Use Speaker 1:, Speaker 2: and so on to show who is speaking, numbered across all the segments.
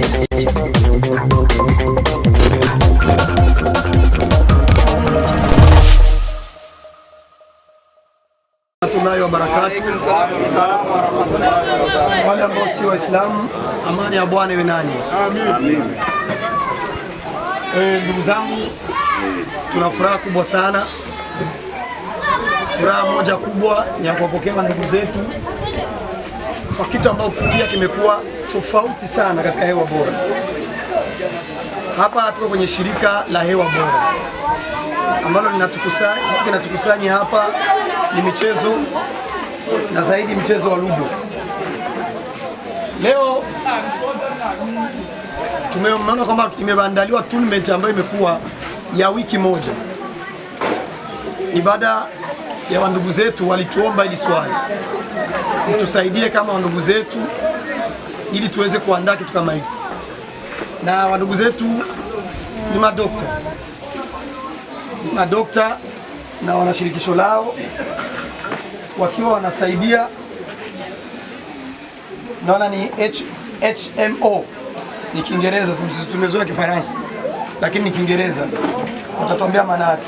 Speaker 1: Tunayo barakatu. Wale ambao si Waislamu, amani ya Bwana iwe nanyi. Amin. Ndugu zangu, tuna furaha kubwa sana. Furaha moja kubwa ni ya kuwapokea ndugu zetu kwa kitu ambao pia kimekuwa tofauti sana katika hewa bora. Hapa tuko kwenye shirika la hewa bora ambalo linatukusanya hapa ni michezo na zaidi mchezo wa ludo. Leo tumeona kwamba imeandaliwa tournament ambayo imekuwa ya wiki moja. Ni baada ya wandugu zetu walituomba ili swali tusaidie kama wandugu zetu ili tuweze kuandaa kitu kama hiki, na wandugu zetu ni madokta na wanashirikisho lao wakiwa wanasaidia. Naona ni HMO, ni Kiingereza, tumezoea Kifaransa lakini ni Kiingereza, watatuambia maana yake.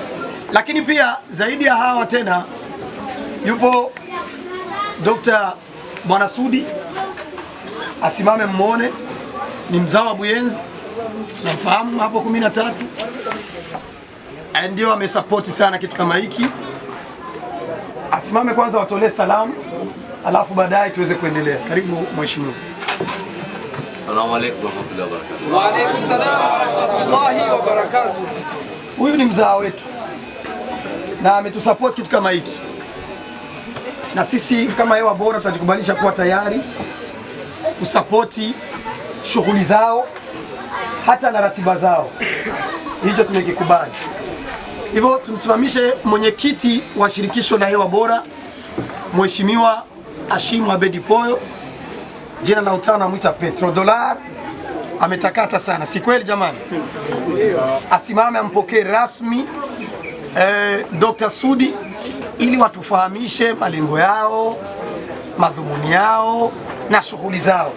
Speaker 1: Lakini pia zaidi ya hawa tena yupo Dr. Bwana Sudi, asimame muone, ni mzao wa Buyenzi, namfahamu hapo 13, ndio amesapoti sana kitu kama hiki. Asimame kwanza watolee salamu, alafu baadaye tuweze kuendelea. Karibu mheshimiwa.
Speaker 2: Asalamu alaykum wa rahmatullahi wa barakatuh.
Speaker 3: Wa alaykum salaam wa rahmatullahi wa barakatuh.
Speaker 1: Huyu ni mzao wetu na ametusupport kitu kama hiki, na sisi kama hewa bora tutajikubalisha kuwa tayari kusapoti shughuli zao hata na ratiba zao. Hicho tumekikubali. Hivyo tumsimamishe mwenyekiti wa shirikisho la hewa bora Mheshimiwa Ashimu Abedi Poyo, jina la utani anamuita Petrodollar. Ametakata sana, si kweli jamani? Asimame ampokee rasmi Dr. Sudi ili watufahamishe malengo yao, madhumuni yao na shughuli zao.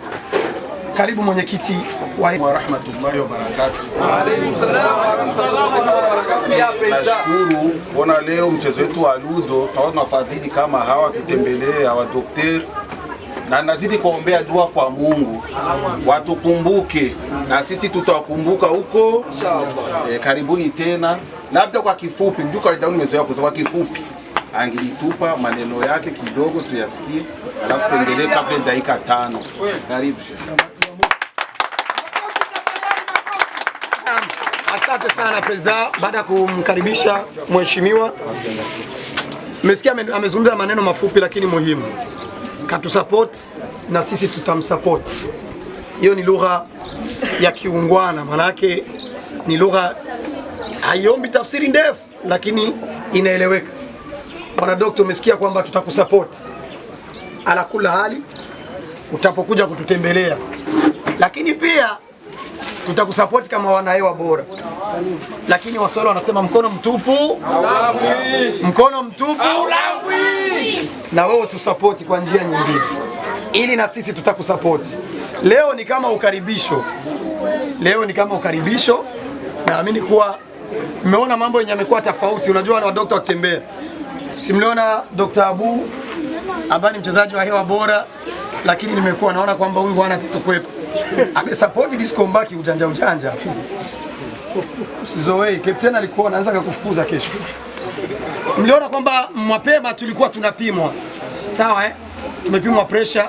Speaker 1: Karibu mwenyekiti wa
Speaker 4: rahmatullahi wa barakatuh.
Speaker 3: Wa alaykum salaam wa rahmatullahi wa barakatuh. Ya president,
Speaker 4: nashukuru kuona leo mchezo wetu wa ludo taona wafadhili kama hawa tutembelee hawa dokter, na nazidi kuombea dua kwa Mungu watukumbuke na sisi tutawakumbuka huko inshallah. Karibuni tena. Labda kwa kifupi, ndugu wa dauni mezoea kusema kwa kifupi, angilitupa maneno yake kidogo tuyasikie, alafu tuendelee kabla dakika 5. Karibu.
Speaker 1: Asante sana president. Baada ya kumkaribisha mheshimiwa, mmesikia amezungumza maneno mafupi lakini muhimu. Katusupport na sisi tutamsupport. Hiyo ni lugha ya kiungwana, maana yake ni lugha haiombi tafsiri ndefu lakini inaeleweka. Bwana Dokta, umesikia kwamba tutakusupport ala kula hali utapokuja kututembelea, lakini pia tutakusupport kama wanahewa bora. Lakini Waswahili wanasema mkono mtupu haulambwi, mkono mtupu haulambwi. Na wewe tusupport kwa njia nyingine, ili na sisi tutakusupport. Leo ni kama ukaribisho, naamini kuwa mmeona mambo yenye yamekuwa tofauti. Unajua wa dokta wakitembea, simliona Dr. Abu ambaye ni mchezaji wa hewa bora, lakini nimekuwa naona kwamba huyu bwana atakwepo amesupport disco mbaki ujanja. Usizoei, captain alikuwa anaanza kukufukuza kesho. Mliona kwamba mapema tulikuwa tunapimwa. Sawa tumepimwa pressure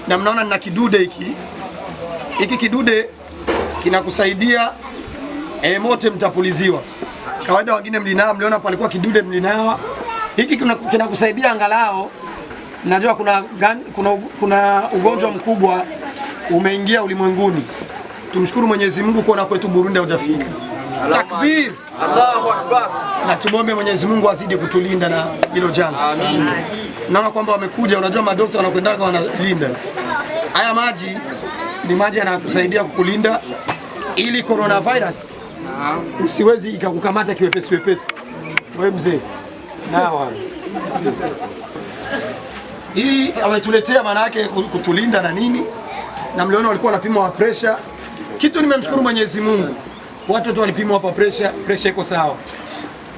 Speaker 1: na mnaona nina kidude hiki. Hiki kidude kinakusaidia mote mtapuliziwa. Kawaida wengine mliona palikuwa kidude mlinawa. Hiki kinakusaidia angalau, najua kuna ugonjwa mkubwa umeingia ulimwenguni. Tumshukuru Mwenyezi Mungu kuona kwetu Burundi hujafika. Takbir, Allahu Akbar. Na tumombe Mwenyezi Mungu azidi kutulinda na hilo janga. Amin. Naona kwamba wamekuja, unajua madokta wanakwenda wanalinda. Haya maji ni maji yanakusaidia kukulinda ili coronavirus usiwezi ikakukamata kiwepesi. Wewe mzee. Nawa. Hii ametuletea maana yake kutulinda na nini? Na mliona walikuwa wanapima wa pressure Kitu nimemshukuru Mwenyezi Mungu. Watoto walipimwa hapa pressure iko sawa.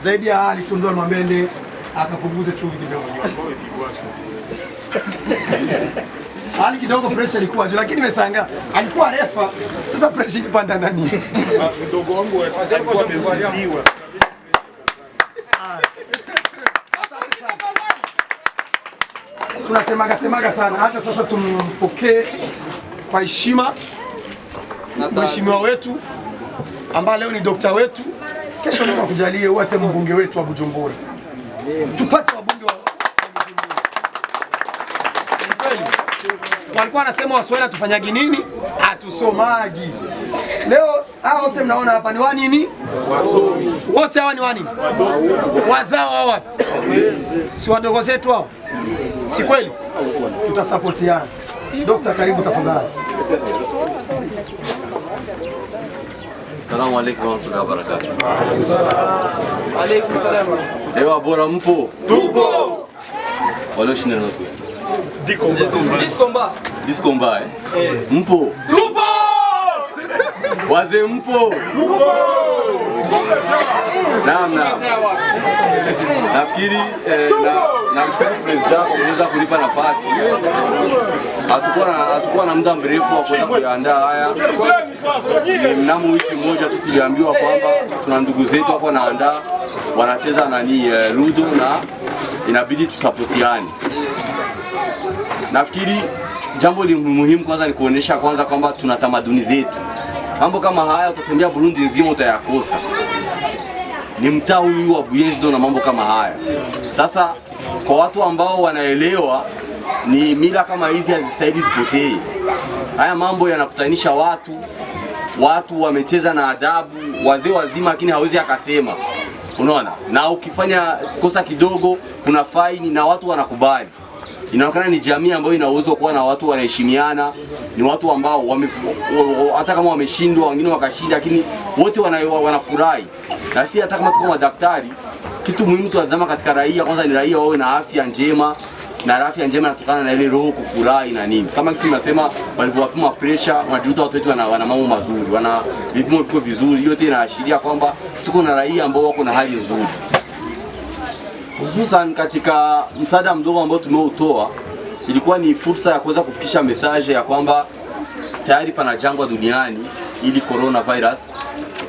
Speaker 1: Zaidi ya hali tu ndio mwambende akapunguze chumvi kidogo. Hali kidogo pressure ilikuwa juu, lakini nimeshangaa. Alikuwa refa. Sasa pressure ilipanda nani?
Speaker 5: Mdogo wangu alikuwa amezidiwa.
Speaker 1: Tunasemaga sana. Hata sasa tumpokee kwa heshima mheshimiwa wetu ambaye leo ni dokta wetu. Kesho Mungu akujalie uwe mbunge wetu wa Bujumbura. Tupate wabunge wa Bujumbura. Kweli. Walikuwa wanasema Waswahili tufanyagi nini? Hatusomagi. Leo hao wote mnaona hapa ni wa nini? Wasomi. Wote hawa ni wa nini? Wazao hawa wapi? Si wadogo zetu hao? Si kweli? Tutasapotiana. Dokta, karibu tafadhali.
Speaker 2: Assalamu alaikum warahmatullahi wabarakatuh. Alaikum salam. Ewa bora mpo? Tupo. Wale shina nako. Diskomba. Mpo? Tupo. Wazee mpo? Tupo. Naam. Nafikiri namshukuru president kuweza kunipa nafasi. Hatukuwa na muda mrefu wa kuweza kuandaa haya. Mnamo wiki moja tu tuliambiwa kwamba tuna ndugu zetu hapo wanaandaa wanacheza ludo na inabidi tusapotiane. Nafikiri jambo muhimu kwanza ni kuonesha kwanza kwamba tuna tamaduni zetu. Mambo kama haya utatembea Burundi nzima utayakosa. Ni mtaa huyu wa Buyenzi na mambo kama haya. Sasa kwa watu ambao wanaelewa ni mila kama hizi hazistahili zipotee. Haya mambo yanakutanisha watu wamecheza na adabu, wazee wazima lakini hawezi akasema. Unaona? Na ukifanya kosa kidogo kuna faini na watu wanakubali. Inaonekana ni jamii ambayo ina uwezo kuwa na watu wanaheshimiana, ni watu ambao hata kama wameshindwa wengine wakashinda lakini wote wanafurahi. Na si hata kama tuko madaktari, kitu muhimu tunatazama katika raia kwanza ni raia wawe na afya njema, na afya njema inatokana na ile roho kufurahi na nini. Kama kisi nasema walivyowapima pressure, wanajuta watu wetu wana mambo mazuri, wana vipimo viko vizuri, yote inaashiria kwamba tuko na raia ambao wako na hali nzuri. Hususan katika msaada mdogo ambao tumeutoa, ilikuwa ni fursa ya kuweza kufikisha message ya kwamba tayari pana jangwa duniani ili coronavirus.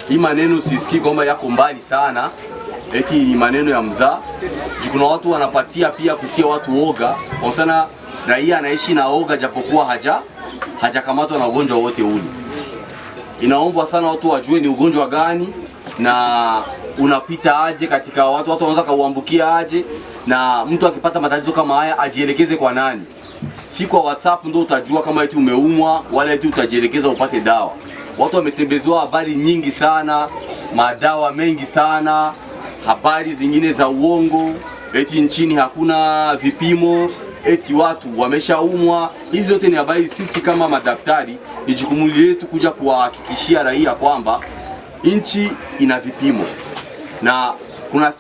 Speaker 2: Hii maneno sisikii kwamba yako mbali sana, eti ni maneno ya mzaa. Kuna watu wanapatia pia kutia watu oga, wakana raia anaishi na oga japokuwa hajakamatwa na ugonjwa wote ule. Inaombwa sana watu wajue ni ugonjwa gani na unapita aje katika watu wanaweza kuambukia aje, na mtu akipata matatizo kama haya ajielekeze kwa nani. Si kwa WhatsApp ndio utajua kama eti umeumwa, wala eti utajielekeza upate dawa. Watu wametembezewa habari nyingi sana, madawa mengi sana, habari zingine za uongo, eti nchini hakuna vipimo, eti watu wameshaumwa. Hizi zote ni habari. Sisi kama madaktari ni jukumu letu kuja kuhakikishia raia kwamba nchi ina vipimo, na kuna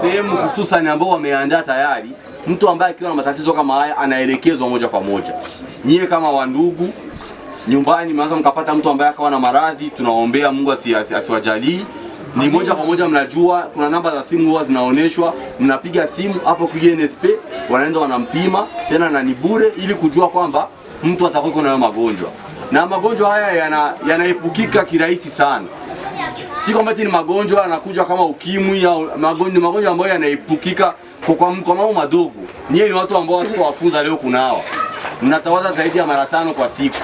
Speaker 2: sehemu hususan ambao wameandaa tayari. Mtu ambaye akiwa na matatizo kama haya anaelekezwa moja kwa moja. Nyie kama wandugu nyumbani mwanzo mkapata mtu ambaye akawa na maradhi, tunaombea Mungu asiwajalie. Ni moja kwa moja mnajua kuna namba za simu huwa zinaonyeshwa, mnapiga simu hapo kwa NSP, wanaenda wanampima tena na ni bure, ili kujua kwamba mtu atakuwa na magonjwa. Na magonjwa haya yanaepukika kirahisi sana. Si kwamba ni magonjwa yanakuja kama ukimwi au magonjwa ambayo yanaepukika kwa mambo madogo. Nyie ni watu ambao wafunza leo kunawa. Mnatawadha zaidi ya mara 5 kwa siku.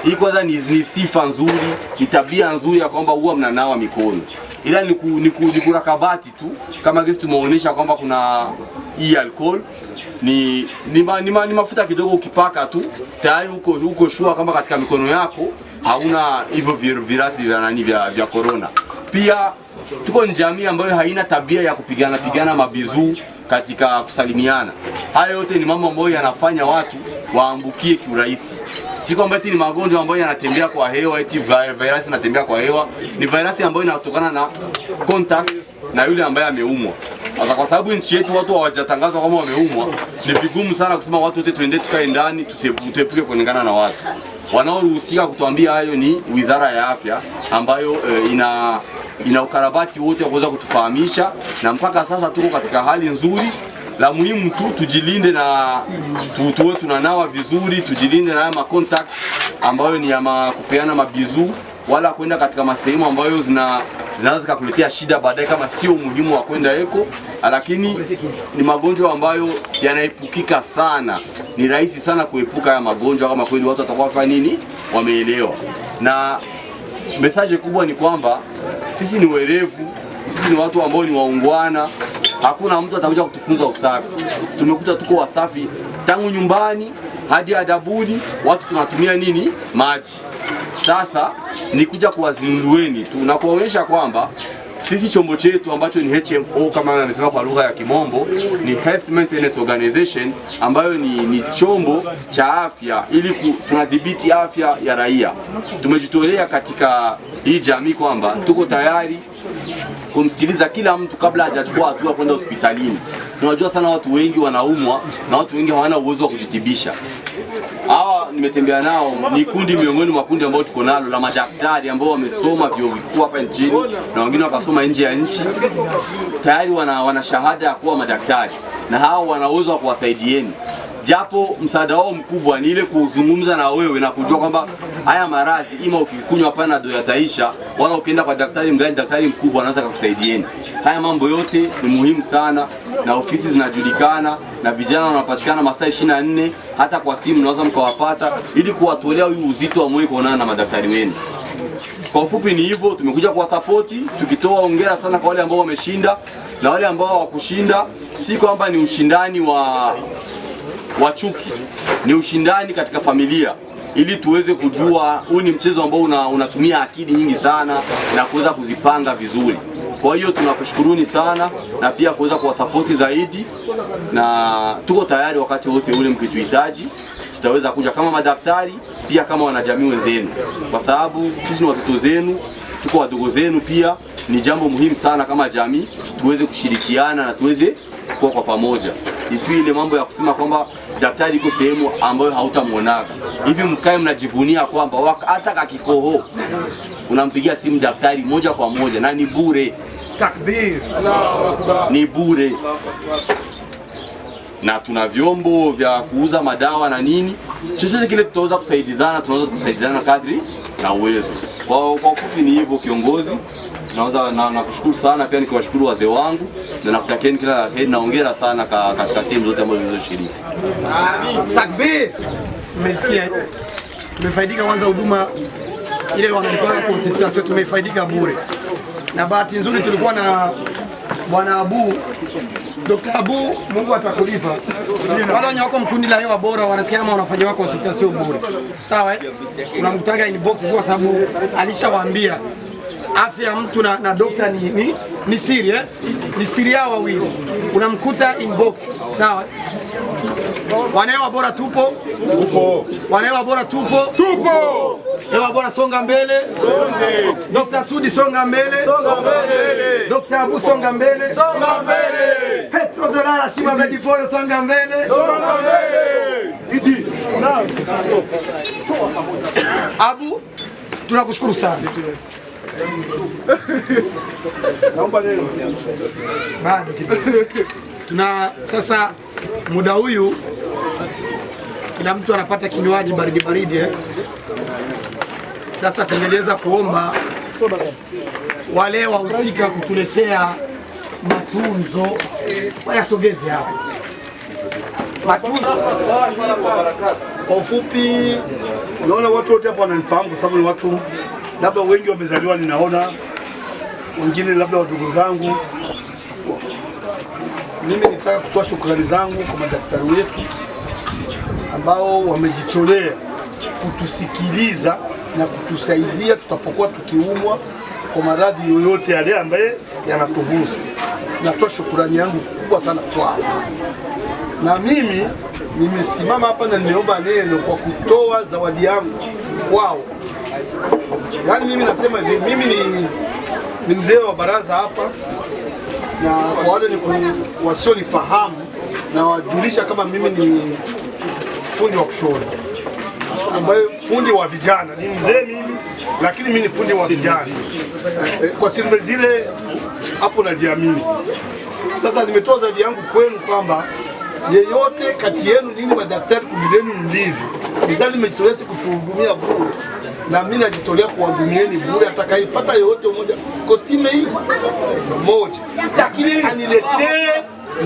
Speaker 2: Hii kwanza ni sifa nzuri, ni tabia nzuri ya kwamba huwa mnanawa mikono. Ila ni kurakabati tu kama gesi tumeonyesha kwamba kuna hii alcohol ni mafuta kidogo ukipaka tu tayari huko shua kama katika mikono yako hauna hivyo virusi vya corona. Pia tuko ni jamii ambayo haina tabia ya kupigana mabizu katika kusalimiana. Hayo yote ni mambo ambayo yanafanya watu waambukie kiurahisi. Si kwamba eti ni magonjwa ambayo yanatembea kwa hewa, eti virus inatembea kwa hewa. Ni virus ambayo inatokana na contact na yule ambaye ameumwa. Sasa kwa sababu nchi yetu watu hawajatangaza kama wameumwa, ni vigumu sana kusema watu wote tuende tukae ndani tuepuke kuonekana na watu. Wanaoruhusika kutuambia hayo ni Wizara ya Afya ambayo ina ukarabati wote wa kuweza kutufahamisha, na mpaka sasa tuko katika hali nzuri. La muhimu tu tujilinde na tuwe tunanawa vizuri, tujilinde na haya macontact ambayo ni ya kupeana mabizu, wala kwenda katika masehemu ambayo zinaweza kukuletea shida baadaye kama sio muhimu wa kwenda eko. Lakini ni magonjwa ambayo yanaepukika sana, ni rahisi sana kuepuka haya magonjwa kama kweli watu watakuwa wafanya nini, wameelewa. Na message kubwa ni kwamba sisi ni werevu, sisi ni watu ambao ni waungwana. Hakuna mtu atakuja kutufunza usafi. Tumekuta tuko wasafi tangu nyumbani hadi adabuni, watu tunatumia nini? Maji. Sasa ni kuja kuwazindueni tu na kuonyesha kwamba sisi chombo chetu ambacho ni HMO kama amesema kwa lugha ya Kimombo, ni Health Maintenance Organization, ambayo ni chombo cha afya ili tunadhibiti afya ya raia. Tumejitolea katika hii jamii kwamba tuko tayari kumsikiliza kila mtu kabla hajachukua hatua kwenda hospitalini. Tunajua sana watu wengi wanaumwa na watu wengi hawana uwezo wa kujitibisha. Hawa nimetembea nao ni kundi miongoni mwa kundi ambao tuko nalo la madaktari ambao wamesoma vyuo vikuu hapa nchini na wengine wakasoma nje ya nchi. Tayari wana shahada ya kuwa madaktari na hao wana uwezo wa kuwasaidieni. Japo msaada wao mkubwa ni ile kuzungumza na wewe na kujua kwamba haya maradhi ima ukikunywa hapana ndio yataisha, wala ukienda kwa daktari mgani, daktari mkubwa anaweza kukusaidieni. Haya mambo yote ni muhimu sana, na ofisi zinajulikana na vijana wanapatikana masaa 24, hata kwa simu mnaweza mkawapata ili kuwatolea huyu uzito wa moyo kuonana na madaktari wenu. Kwa ufupi ni hivyo, tumekuja kwa support tukitoa hongera sana kwa wale ambao wameshinda na wale ambao hawakushinda. Si kwamba ni ushindani wa chuki, ni ushindani katika familia, ili tuweze kujua huu ni mchezo ambao unatumia akili nyingi sana na kuweza kuzipanga vizuri. Kwa hiyo tunakushukuruni sana na pia kuweza kuwasapoti zaidi, na tuko tayari wakati wote ule mkituhitaji tutaweza kuja kama madaktari, pia kama wanajamii wenzenu, kwa sababu sisi ni watoto zenu, tuko wadogo zenu pia. Ni jambo muhimu sana kama jamii tuweze kushirikiana na tuweze kuwa kwa pamoja. Isiwe ile mambo ya kusema kwamba daktari yuko sehemu ambayo hautamuonaga. Hivi mkae mnajivunia kwamba hata kakikoho unampigia simu daktari moja kwa moja na ni bure.
Speaker 1: Takbir.
Speaker 2: Ni bure. Na tuna vyombo vya kuuza madawa na nini. Chochote kile tutaweza kusaidizana, tunaweza kusaidiana kadri na uwezo. Kwa ufupi ni hivyo kiongozi. Nakushukuru sana, pia nikiwashukuru wazee wangu na nakutakieni kila heri na hongera sana katika timu zote ambazo zilizoshiriki.
Speaker 1: Takbir. Mmesikia? Tumefaidika kwanza huduma ile wanalipa consultation, tumefaidika bure. Na bahati nzuri tulikuwa na Bwana Abu, Dr. Abu, Mungu atakulipa. Wale wenye wako mkundi la hewa bora wanasikia kama wanafanya wako consultation bure. Sawa Tunamkutaga inbox kwa sababu alishawaambia afya ya mtu na dokta ni siri ni siri yao wawili. Unamkuta inbox, sawa? Wanahewa bora tupo. Wanahewa bora tupo. Hewa bora songa mbele. Songe. Dr. Sudi songa mbele. Songa mbele. Dr. Abu songa mbele. Songa mbele. Petro Dolara Shima Medifoyo songa mbele. Songa mbele. Idi. Abu, tunakushukuru sana. Naomba neno. Bado kidogo. Sasa muda huyu kila mtu anapata kinywaji baridi. Sasa tunaendeleza kuomba wale wahusika kutuletea matunzo wayasogeze hapa. Matunzo
Speaker 6: kwa ufupi, naona watu wote hapa wananifahamu kwa sababu ni watu labda wengi wamezaliwa, ninaona wengine labda wadogo zangu. Mimi nitaka kutoa shukrani zangu kwa madaktari wetu ambao wamejitolea kutusikiliza na kutusaidia tutapokuwa tukiumwa kwa maradhi yoyote yale ambaye yanatuhusu. Natoa shukrani yangu kubwa sana kwao. Na mimi nimesimama hapa na nimeomba neno kwa kutoa zawadi yangu kwao. Yaani mimi nasema hivi, mimi ni mzee wa baraza hapa na kwa wale wasionifahamu na wajulisha kama mimi ni fundi wa kushona, ambaye fundi wa vijana. Ni mzee mimi, lakini mimi ni fundi wa vijana. Kwa silme zile hapo najiamini. Sasa nimetoa zawadi yangu kwenu kwamba yeyote kati yenu nyinyi madaktari kumileni mlivyo, mzali mmejitolea kutuhudumia bure, na mimi najitolea kuwahudumieni bure. Atakayepata yoyote mmoja kostime hii moja, lakini aniletee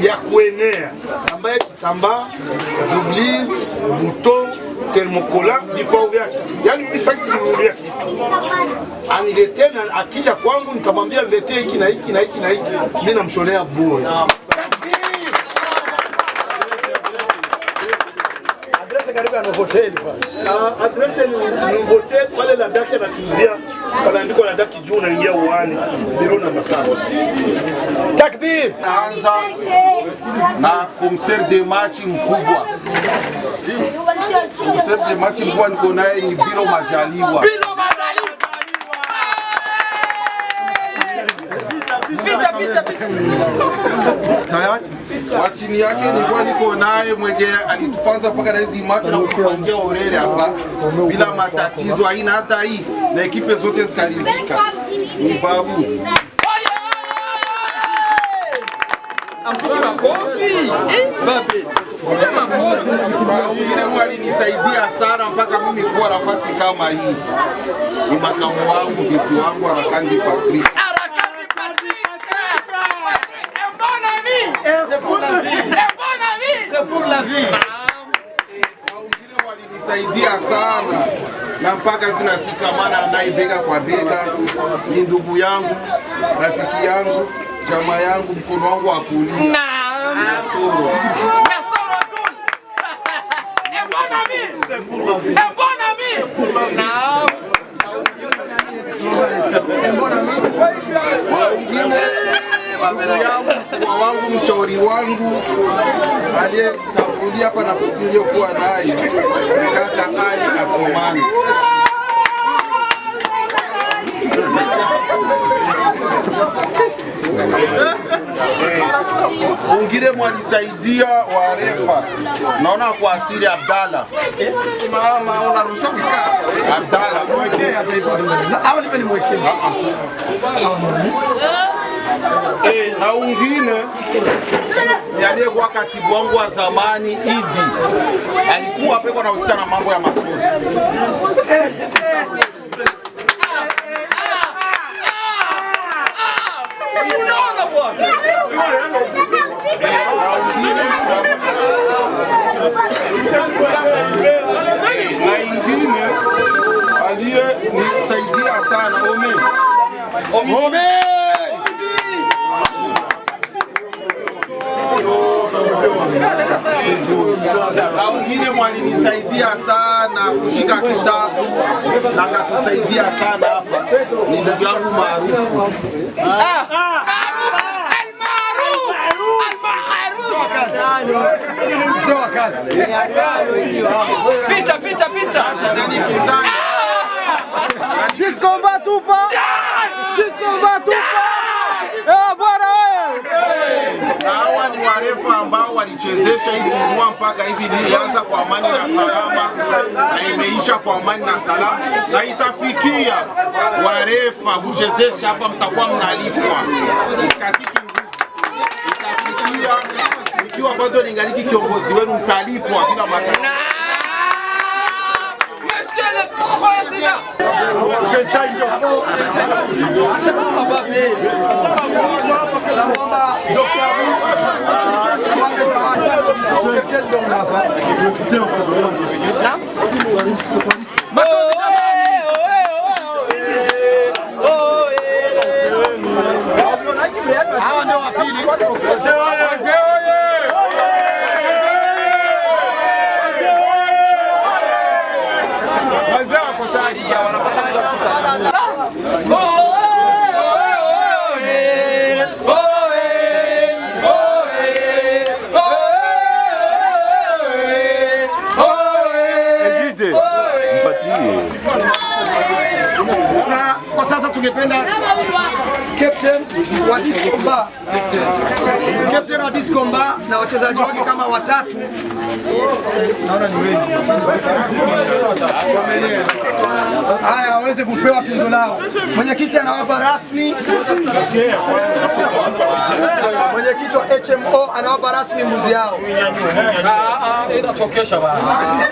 Speaker 6: ya kuenea ambaye kitambaa, dublin, buto, thermokola, vipao vyake. Yaani mimi sitaki kununulia kitu. Aniletee, na akija kwangu nitamwambia niletee hiki na hiki na hiki na hiki, mimi namshonea bure.
Speaker 1: Karibu na hotel pale.
Speaker 6: Adresse ni hotel pale la daki anatuzia. Panaandikwa la daki juu unaingia uani. Biro na masaba.
Speaker 1: Takbir.
Speaker 4: Naanza na commissaire de match mkubwa. Commissaire de match mkubwa niko naye ni Bilo Majaliwa.
Speaker 3: Bilo Majaliwa. Pita.
Speaker 4: Tayari? Wa chini yake nilikuwa niko naye mwenye alitufanza mpaka na hizi match na kupangia orere hapa bila matatizo, haina hata hii, na ekipe zote zikarizika. Ni babu.
Speaker 3: Ampiga makofi. Babe.
Speaker 4: Wengine walinisaidia sana mpaka mimi kuwa nafasi kama hii. Ni makamu wangu, visi wangu Arakandi Patrick.
Speaker 3: C'est pour la vie. C'est pour la vie.
Speaker 4: Wengine walinisaidia sana na mpaka tunashikamana naye bega kwa bega. Ni ndugu yangu, rafiki yangu, jamaa yangu, mkono wangu wa kulia. Nasoro. Kwa wangu mshauri wangu aliyetangulia hapa nafasi niliyokuwa nayo, kaka Ali Athumani. Wengine mwalisaidia wa refa, naona kwa asili Abdalla. Mama unaruhusiwa kukaa. Abdalla
Speaker 1: Au nipe nimwekee.
Speaker 4: Na wengine ni aliyekuwa katibu wangu wa zamani Idi, alikuwa peko anahusika na mambo ya masomo. Na ingine aliyenisaidia sana Ome. Na wengine mwalinisaidia sana kushika kitabu na katusaidia sana hapa. Ni ndugu yangu maarufu.
Speaker 1: Mzee wa kazi.
Speaker 3: Picha.
Speaker 1: Disco Mbatupa. Bwana wewe.
Speaker 4: Hawa ni warefa ambao walichezesha hii turua mpaka hivi ilianza kwa amani na salama na imeisha kwa amani na salama, na itafikia warefa kuchezesha hapa mtakuwa mnalipwa. Isikatiki nguvu. Itafikia ikiwa bado ningaliki kiongozi wenu mtalipwa bila matatizo.
Speaker 1: Hawa ndio wa pili. Na kwa sasa tungependa captain wa Disco Bar na wachezaji wake kama watatu, naona ni wengi, haya waweze kupewa tunzo lao. Mwenyekiti anawapa rasmi, mwenyekiti wa HMO anawapa rasmi mbuzi yao.
Speaker 7: Inatokesha bana.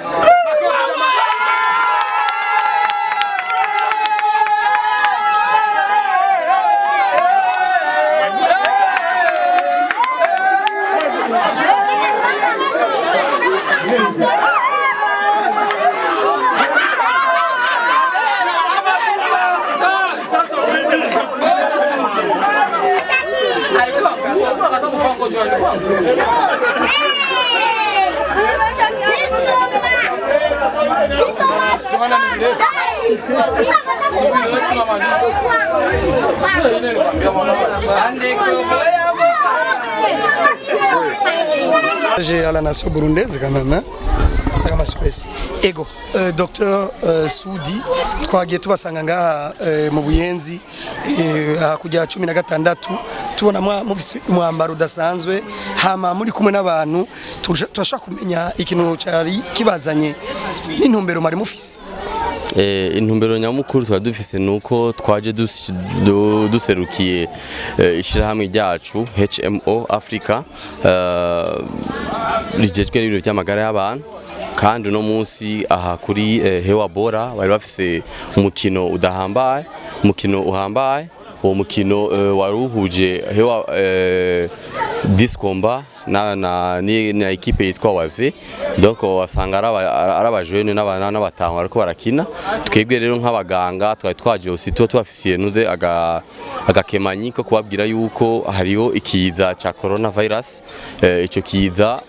Speaker 1: J'ai à la nation burundaise quand même, hein? Ego, Dr. Sudi twagiye tubasanga ngaha mu Buyenzi kujya 16 tubona mwambaro udasanzwe hama muri kumwe n'abantu turashaka kumenya ikintu cyari kibazanye n'intumbero mari mufise.
Speaker 2: Intumbero nyamukuru twa dufise nuko twaje duserukiye ishirahamwe ryacu HMO Africa rijejwe n'ibintu by'amagara y'abantu, kandi uno munsi aha kuri Hewa Bora bari bafise umukino uhambaye. Uwo mukino waruhuje Hewa Disco Bar na equipe yitwa Waze, donc wasanga arabajene n'abatanga ariko barakina. Twebwe rero nk'abaganga twari twaje osito twafisiye nuze agakemanyi ko kubabwira yuko hariho ikiza ca coronavirus. Ico kiza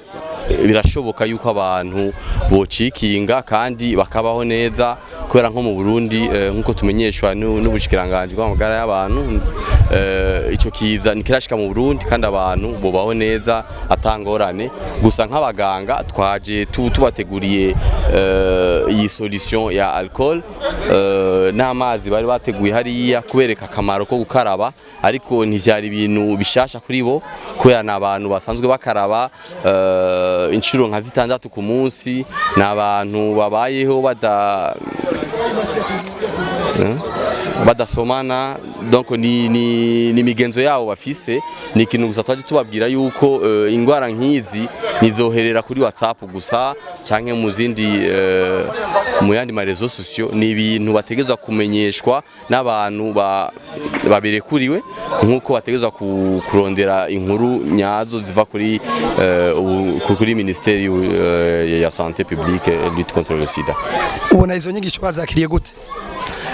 Speaker 2: birashoboka yuko abantu bocikinga kandi bakabaho neza, kubera nko mu Burundi nkuko tumenyeshwa n'ubushikiranganje bw'amagara y'abantu, ico kiza nikirashika mu Burundi kandi abantu bobaho neza atangorane. Gusa nk'abaganga twaje tubateguriye iyi solution ya alcool n'amazi bari bateguye hariya kubereka akamaro ko gukaraba, ariko ntivyari ibintu bishasha kuri bo kubera n'abantu basanzwe bakaraba inshuro nka 6 ku munsi, n'abantu babayeho badasomana, donc ni migenzo yabo bafise. Ni ikintu gusa twaje tubabwira yuko ingwara nk'izi nizoherera kuri WhatsApp gusa canke mu zindi mu yandi marezo sociaux. Ni ibintu bategezwa kumenyeshwa n'abantu baberekuriwe, nkuko bategezwa kurondera inkuru nyazo ziva kuri Ministeri ya Santé Publique et Lutte contre le Sida.
Speaker 1: Ubona izo nyigisho bazakiriye gute?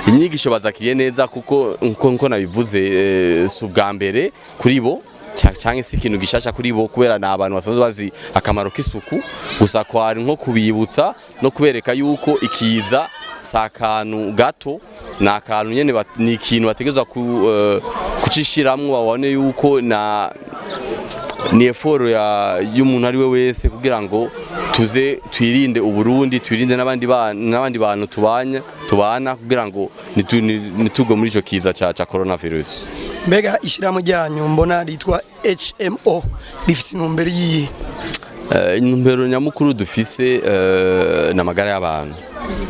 Speaker 2: Inyigisho bazakiriye neza kuko nko nabivuze si ubwa mbere kuri bo cyangwa se ikintu gishasha kuri bo, kubera n'abantu basanzwe bazi akamaro k'isuku. Gusa kwari nko kubibutsa no kubereka yuko ikiza sakantu gato, n'akantu nyene ni ikintu bategezwa kucishiramwe, babone yuko ni effort y'umuntu ari we wese kugira ngo tuze twirinde Uburundi, twirinde n'abandi bantu tubana kugira ngo nitugwe muri ico kiza ca coronavirus.
Speaker 1: Mbega ishirahamwe ryanyu mbona ritwa HMO rifise intumbero yiyi?
Speaker 2: Intumbero nyamukuru dufise n'amagara y'abantu.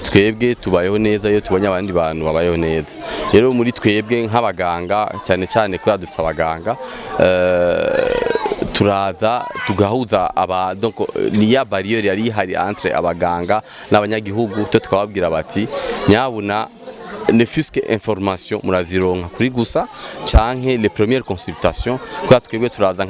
Speaker 2: Twebwe tubayeho neza iyo tubonye abandi bantu babayeho neza. Rero muri twebwe nk'abaganga cyane ko dufise abaganga turaza tugahuza donc ni ya barrière yari hari entre abaganga n'abanyagihugu, tukababwira bati nyabuna ne fusque information murazironka kuri gusa canke les premières consultations, kwa twebwe turaza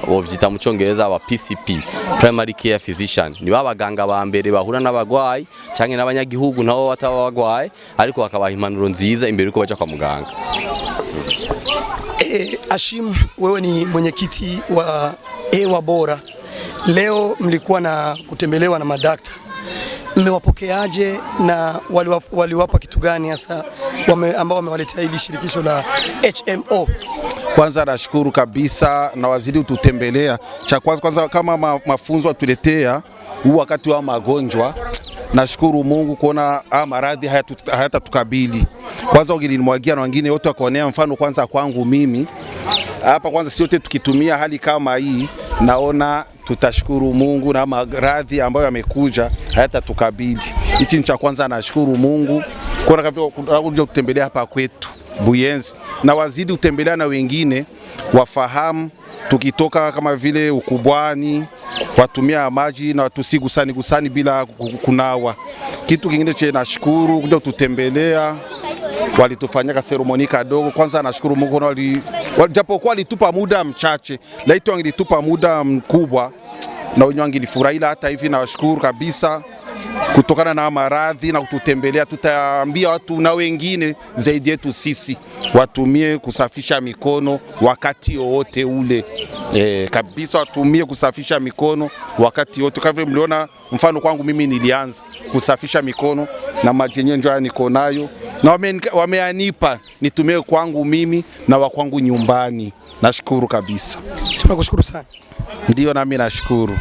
Speaker 2: bovyita mu Congereza aba PCP, primary care physician. Ni babaganga ba mbere bahura n'abagwayi canke n'abanyagihugu nabo batabagwaye, ariko bakabaha impanuro nziza imbere uko baja kwa muganga.
Speaker 1: Ashim, wewe ni mwenyekiti wa Hewa Bora. Leo mlikuwa na kutembelewa na madakta, mmewapokeaje na waliwapa kitu gani hasa ambao wamewaletea hili shirikisho la HMO?
Speaker 4: Kwanza nashukuru kabisa na wazidi ututembelea. Cha kwanza kama mafunzo atuletea huu wakati wa magonjwa nashukuru Mungu kuona maradhi hayatatukabili. Kwanza ukilimwagia na wengine wote wakaonea mfano kwanza kwangu mimi. Hapa kwanza sisi wote tukitumia hali kama hii, naona tutashukuru Mungu na maradhi ambayo yamekuja hayatatukabili. Hichi ni cha kwanza, nashukuru Mungu kuona kuja kutembelea hapa kwetu Buyenzi, na wazidi kutembelea na wengine wafahamu tukitoka kama vile ukubwani watumia maji na tusigusani bila kunawa. Kitu kingine che nashukuru kuja kututembelea, walitufanyia seremoni kadogo. Kwanza nashukuru Mungu japokuwa alitupa muda mchache, laiti wangelitupa muda mkubwa na wenyewe wangelifurahia. Hata hivi nashukuru kabisa kutokana na maradhi na kututembelea. Tutaambia watu na wengine zaidi yetu sisi watumie kusafisha mikono wakati wote ule. Kabisa watumie kusafisha mikono wakati wote. Kama mliona mfano kwangu mimi nilianza kusafisha mikono na maji yenyewe ndio niko nayo, na wameanipa nitumie kwangu mimi na wa kwangu nyumbani. Nashukuru kabisa.
Speaker 1: Tunakushukuru sana.
Speaker 4: Ndio nami nashukuru.